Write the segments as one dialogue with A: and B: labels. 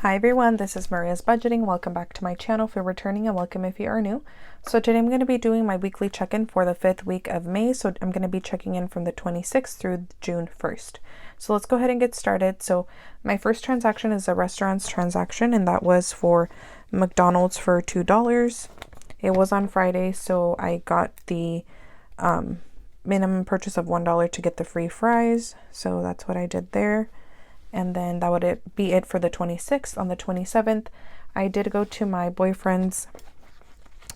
A: Hi everyone, this is Maria's Budgeting. Welcome back to my channel. If you're returning, and welcome if you are new. So today I'm going to be doing my weekly check-in for the 5th week of May. So I'm going to be checking in from the 26th through June 1st. So let's go ahead and get started. So my first transaction is a restaurant's transaction, and that was for McDonald's for $2. It was on Friday, so I got the minimum purchase of $1 to get the free fries. So that's what I did there. And then that would be it for the 26th. On the 27th, I did go to my boyfriend's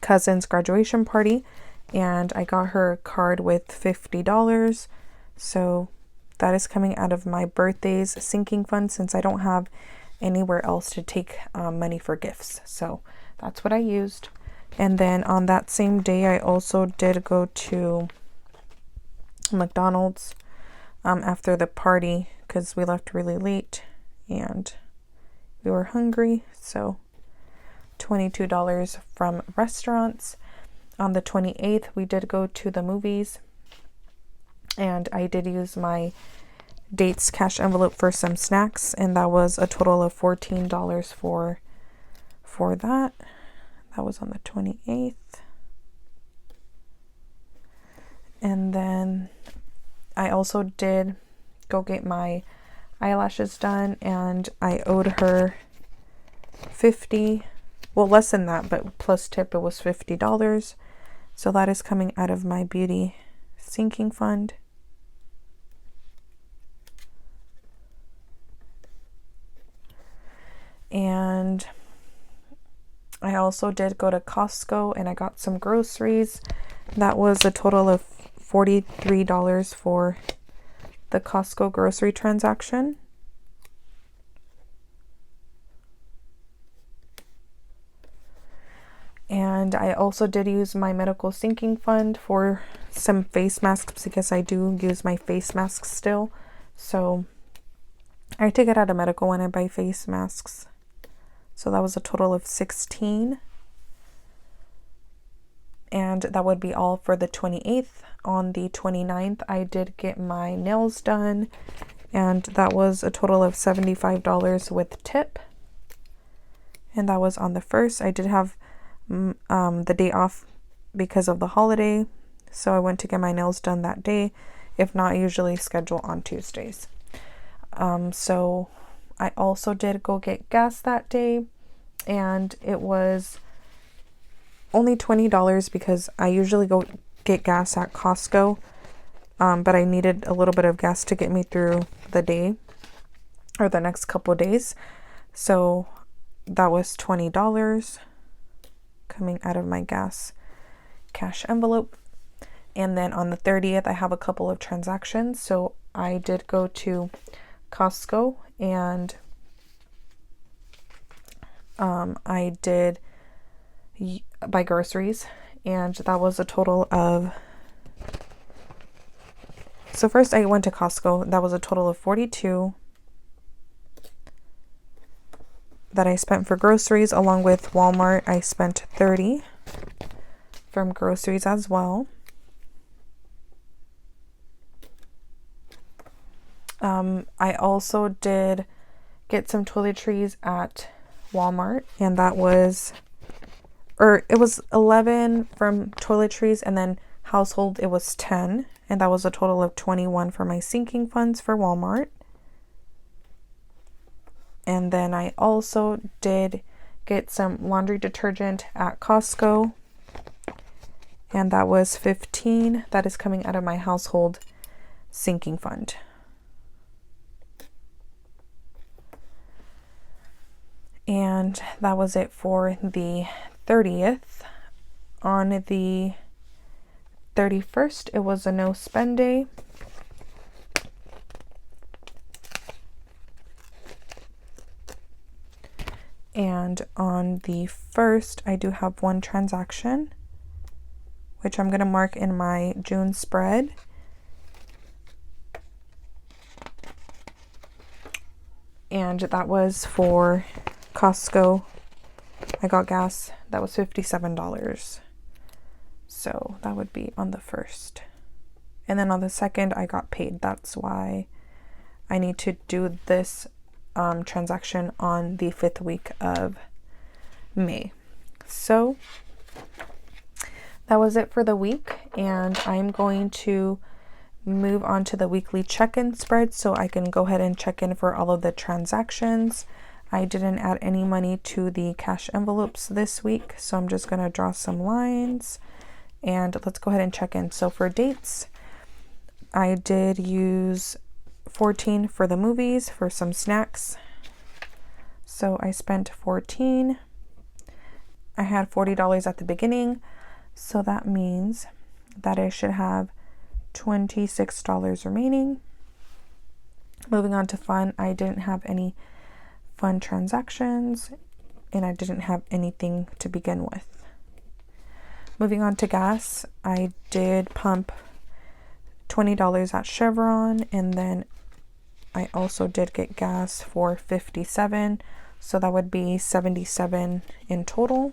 A: cousin's graduation party, and I got her a card with $50. So that is coming out of my birthday's sinking fund, since I don't have anywhere else to take money for gifts. So that's what I used. And then on that same day, I also did go to McDonald's after the party, because we left really late and we were hungry. So $22 from restaurants. On the 28th, we did go to the movies, and I did use my dates cash envelope for some snacks, and that was a total of $14 for that. That was on the 28th. And then I also did go get my eyelashes done, and I owed her $50, well, less than that, but plus tip it was $50. So that is coming out of my beauty sinking fund. And I also did go to Costco and I got some groceries. That was a total of $43 for the Costco grocery transaction. And I also did use my medical sinking fund for some face masks, because I do use my face masks still. So I take it out of medical when I buy face masks. So that was a total of $16. And that would be all for the 28th. On the 29th, I did get my nails done, and that was a total of $75 with tip. And that was on the 1st. I did have the day off because of the holiday, so I went to get my nails done that day. If not, I usually schedule on Tuesdays. So I also did go get gas that day, and it was only $20 because I usually go get gas at Costco, but I needed a little bit of gas to get me through the day or the next couple of days. So that was $20 coming out of my gas cash envelope. And then on the 30th, I have a couple of transactions. So I did go to Costco, and I did buy groceries, and that was a total of, so first I went to Costco, that was a total of $42 that I spent for groceries. Along with Walmart, I spent $30 from groceries as well. I also did get some toiletries at Walmart, and that was, or it was 11 from toiletries, and then household it was 10, and that was a total of 21 for my sinking funds for Walmart. And then I also did get some laundry detergent at Costco, and that was 15. That is coming out of my household sinking fund. And that was it for the 30th. On the 31st, it was a no spend day. And on the 1st, I do have one transaction, which I'm going to mark in my June spread. And that was for Costco. I got gas. That was $57. So that would be on the 1st. And then on the 2nd, I got paid. That's why I need to do this transaction on the 5th week of May. So that was it for the week, and I'm going to move on to the weekly check-in spread so I can go ahead and check in for all of the transactions. I didn't add any money to the cash envelopes this week, so I'm just going to draw some lines and let's go ahead and check in. So for dates, I did use 14 for the movies for some snacks. So I spent 14. I had $40 at the beginning, so that means that I should have $26 remaining. Moving on to fun, I didn't have any fun transactions and I didn't have anything to begin with. Moving on to gas, I did pump $20 at Chevron, and then I also did get gas for $57, so that would be $77 in total.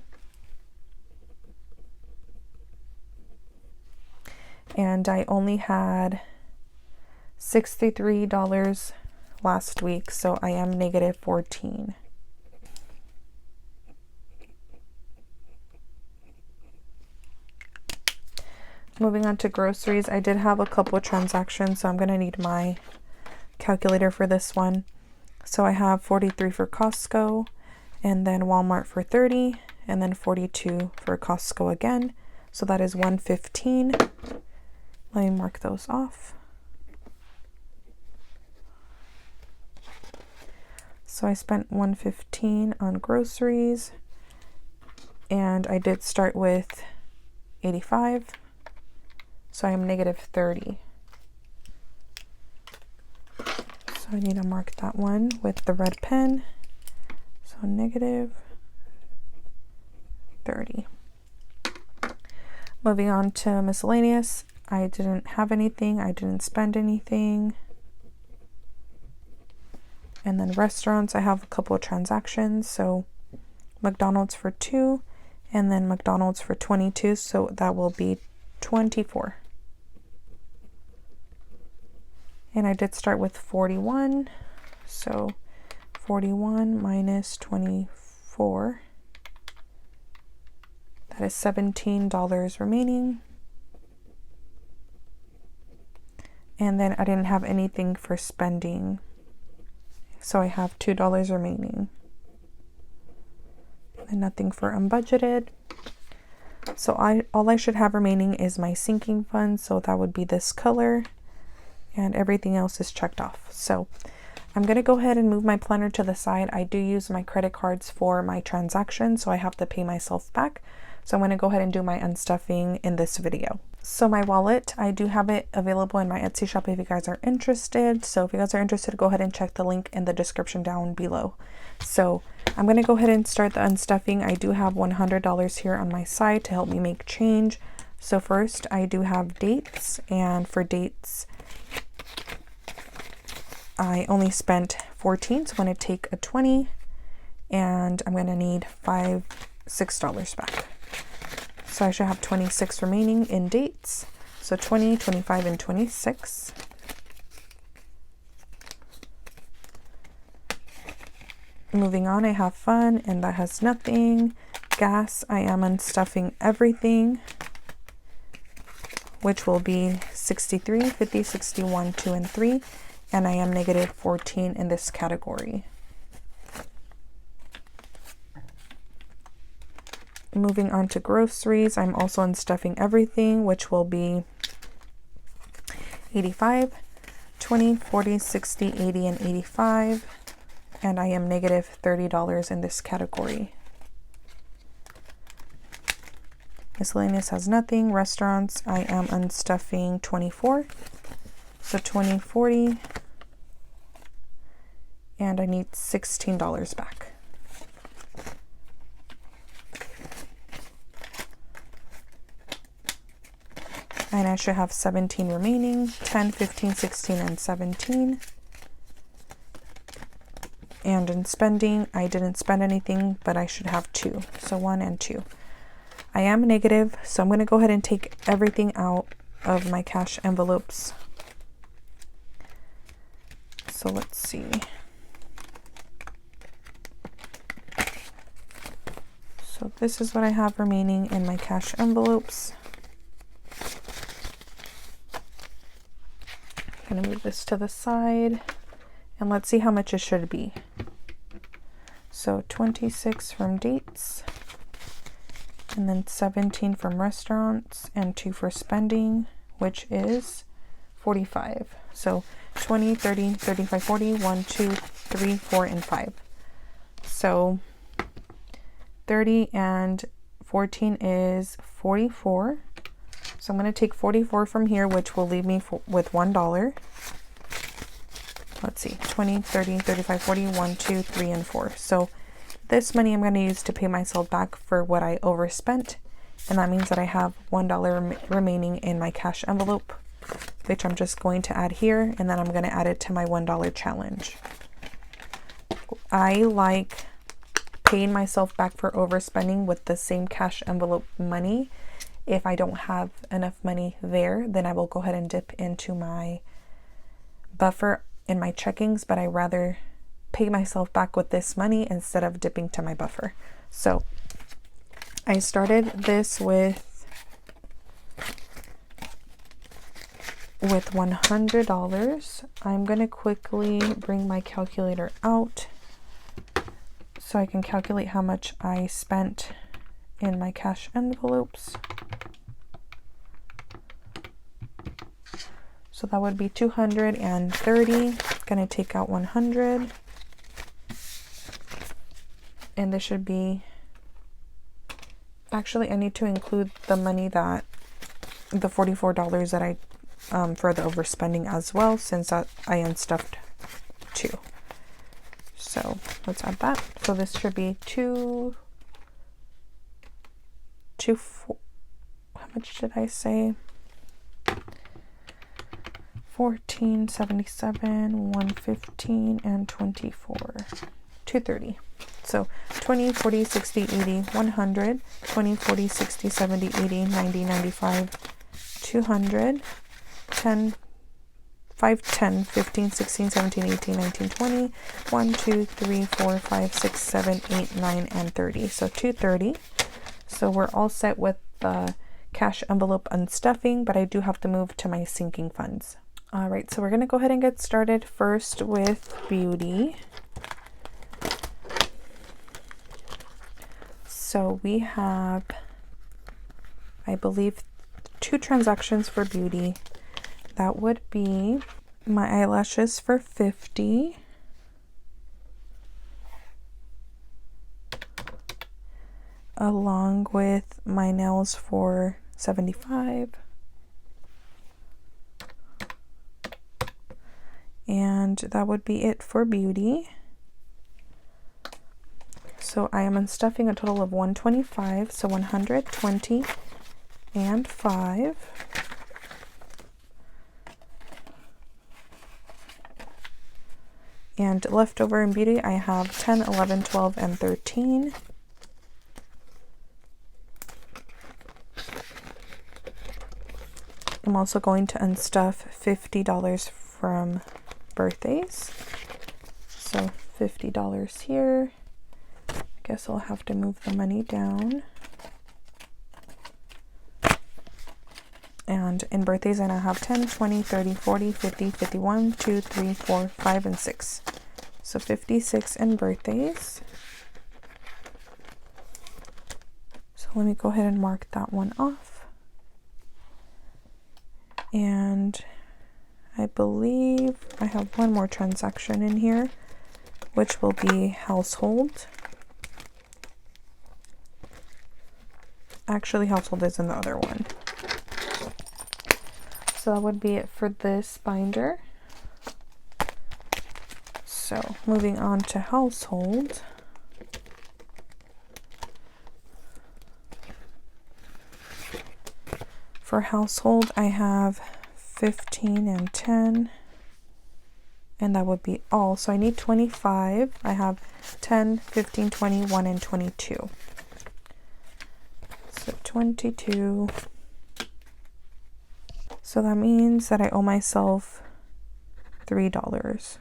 A: And I only had $63 last week, so I am negative 14. Moving on to groceries, I did have a couple of transactions, so I'm going to need my calculator for this one. So I have 43 for Costco, and then Walmart for 30, and then 42 for Costco again. So that is 115. Let me mark those off. So I spent 115 on groceries, and I did start with 85, so I am negative 30. So I need to mark that one with the red pen. So negative 30. Moving on to miscellaneous, I didn't have anything, I didn't spend anything. And then restaurants, I have a couple of transactions. So McDonald's for 2, and then McDonald's for 22. So that will be 24. And I did start with 41. So 41 minus 24. That is $17 remaining. And then I didn't have anything for spending, so I have $2 remaining. And nothing for unbudgeted. So all I should have remaining is my sinking fund, so that would be this color, and everything else is checked off. So I'm going to go ahead and move my planner to the side. I do use my credit cards for my transactions, so I have to pay myself back. So I'm going to go ahead and do my unstuffing in this video. So my wallet, I do have it available in my Etsy shop if you guys are interested. So if you guys are interested, go ahead and check the link in the description down below. So I'm going to go ahead and start the unstuffing. I do have $100 here on my side to help me make change. So first I do have dates, and for dates, I only spent 14, so I'm going to take a 20, and I'm going to need $6 back. So I should have 26 remaining in dates. So 20, 25, and 26. Moving on, I have fun, and that has nothing. Gas, I am unstuffing everything, which will be 63, 50, 61, 2, and 3. And I am negative 14 in this category. Moving on to groceries, I'm also unstuffing everything, which will be 85, 20, 40, 60, 80, and 85. And I am negative $30 in this category. Miscellaneous has nothing. Restaurants, I am unstuffing 24. So 20, 40. And I need $16 back. And I should have 17 remaining, 10, 15, 16, and 17. And in spending, I didn't spend anything, but I should have 2. So 1 and 2. I am negative, so I'm going to go ahead and take everything out of my cash envelopes. So let's see. So this is what I have remaining in my cash envelopes. I'm gonna move this to the side and let's see how much it should be. So 26 from dates, and then 17 from restaurants, and 2 for spending, which is 45. So 20, 30, 35, 40, 1, 2, 3, 4, and 5. So 30 and 14 is 44. So I'm going to take 44 from here, which will leave me with $1. Let's see, 20, 30, 35, 40, 1, 2, 3, and 4. So this money I'm going to use to pay myself back for what I overspent. And that means that I have $1 remaining in my cash envelope, which I'm just going to add here. And then I'm going to add it to my $1 challenge. I like paying myself back for overspending with the same cash envelope money. If I don't have enough money there, then I will go ahead and dip into my buffer in my checkings, but I rather pay myself back with this money instead of dipping to my buffer. So I started this with $100. I'm going to quickly bring my calculator out so I can calculate how much I spent in my cash envelopes. So that would be 230. Gonna take out 100. And this should be, actually I need to include the money that, the $44 that I, for the overspending as well, since that I unstuffed 2. So let's add that. So this should be 4, how much did I say? 14, 77, 115, and 24. 230. So 20, 40, 60, 80, 100, 20, 40, 60, 70, 80, 90, 95, 200, 10, 5, 10, 15, 16, 17, 18, 19, 20, 1, 2, 3, 4, 5, 6, 7, 8, 9, and 30. So 230. So we're all set with the cash envelope unstuffing, but I do have to move to my sinking funds. All right, so we're going to go ahead and get started first with beauty. So we have, I believe, 2 transactions for beauty. That would be my eyelashes for 50. Along with my nails for 75. And that would be it for beauty. So I am unstuffing a total of 125, so 120 and 5. And leftover in beauty, I have 10, 11, 12, and 13. I'm also going to unstuff $50 from birthdays. So $50 here. Guess I'll have to move the money down. And in birthdays, I now have 10, 20, 30, 40, 50, 51, 2, 3, 4, 5, and 6. So 56 in birthdays. So let me go ahead and mark that one off. And I believe I have one more transaction in here, which will be household. Actually, household is in the other one. So that would be it for this binder. So moving on to household. For household, I have 15 and 10. And that would be all. So I need 25. I have 10, 15, 21, and 22. So 22. So that means that I owe myself $3.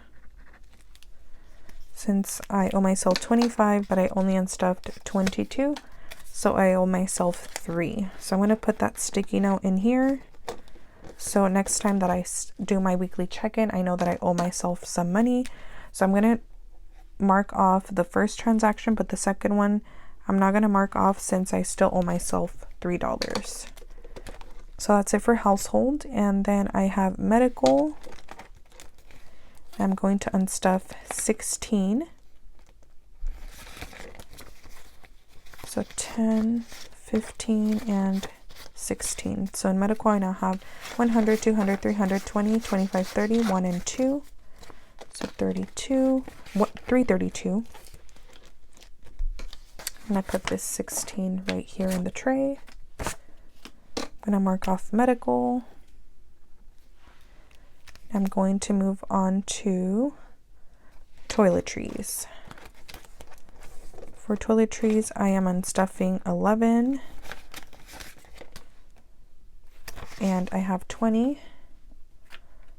A: Since I owe myself 25, but I only unstuffed 22, So I owe myself 3. So I'm going to put that sticky note in here. So next time that I do my weekly check-in, I know that I owe myself some money. So I'm going to mark off the first transaction, but the second one, I'm not going to mark off since I still owe myself $3. So that's it for household. And then I have medical. I'm going to unstuff 16. So 10, 15, and 16. So in medical, I now have 100, 200, 300, 20, 25, 30, 1 and 2. So 32, 332. I'm going to put this 16 right here in the tray. I'm going to mark off medical. I'm going to move on to toiletries. For toiletries, I am unstuffing 11. And I have 20.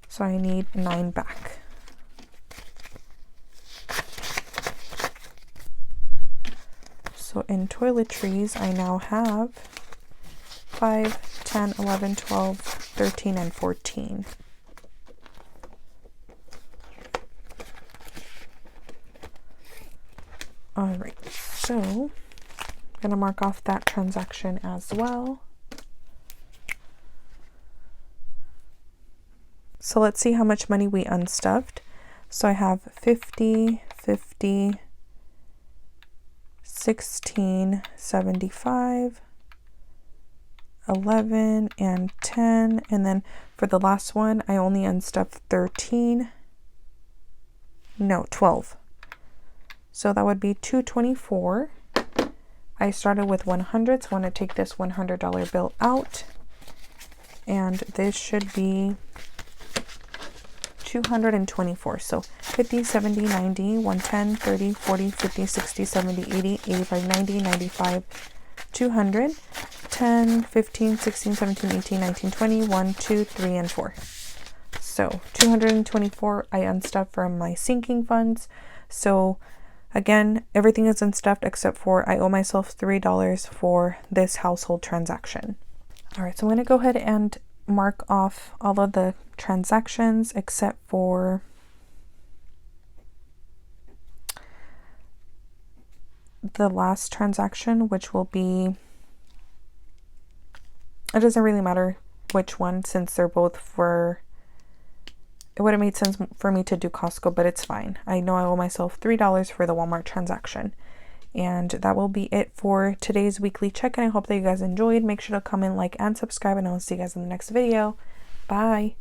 A: So I need 9 back. So in toiletries, I now have 5, 10, 11, 12, 13, and 14. All right, so I'm going to mark off that transaction as well. So let's see how much money we unstuffed. So I have 50, 50, 16, 75, 11, and 10. And then for the last one, I only unstuffed 12. So that would be 224. I started with 100, so I want to take this $100 bill out. And this should be 224. So 50, 70, 90, 110, 30, 40, 50, 60, 70, 80, 85, 90, 95, 200, 10, 15, 16, 17, 18, 19, 20, 1, 2, 3, and 4. So 224 I unstuffed from my sinking funds. So again, everything is unstuffed except for I owe myself $3 for this household transaction. All right, so I'm going to go ahead and mark off all of the transactions except for the last transaction, which will be, it doesn't really matter which one since they're both for, it would have made sense for me to do Costco, but it's fine. I know I owe myself $3 for the Walmart transaction. And that will be it for today's weekly check-in. I hope that you guys enjoyed. Make sure to comment, like, and subscribe, and I'll see you guys in the next video. Bye.